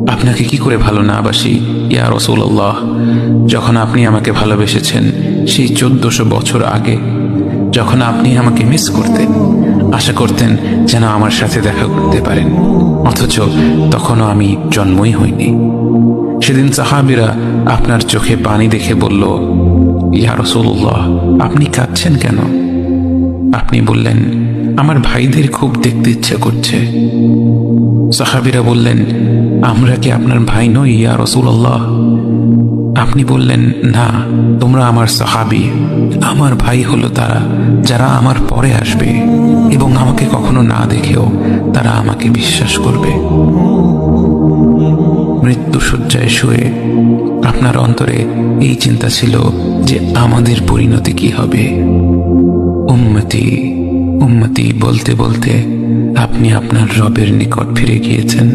আপনাকে কি করে ভালো না বাসি ইয়া রাসূলুল্লাহ। যখন আপনি আমাকে ভালোবেসেছেন সেই 1400 বছর আগে, যখন আপনি আমাকে মিস করতেন, আশা করতেন যেন আমার সাথে দেখা করতে পারেন, অথচ তখনও আমি জন্মই হইনি। সেদিন সাহাবীরা আপনার চোখে পানি দেখে বলল, ইয়া রাসূলুল্লাহ, আপনি কাঁদছেন কেন? আপনি বললেন, আমার ভাইদের খুব দেখতে ইচ্ছা করছে। সাহাবীরা বললেন, আমরা কি আপনার ভাই নই ইয়া রাসূলুল্লাহ? আপনি বললেন, না, তোমরা আমার সাহাবী। আমার ভাই হলো তারা যারা আমার পরে আসবে এবং আমাকে কখনো না দেখেও তারা আমাকে বিশ্বাস করবে। মৃত্যু শয্যায় শুয়ে আপনার অন্তরে এই চিন্তা ছিল যে আমাদের পরিণতি কি হবে। উম্মতি উম্মতি বলতে বলতে আপনি আপনার রবের নিকট ফিরে গিয়েছেন।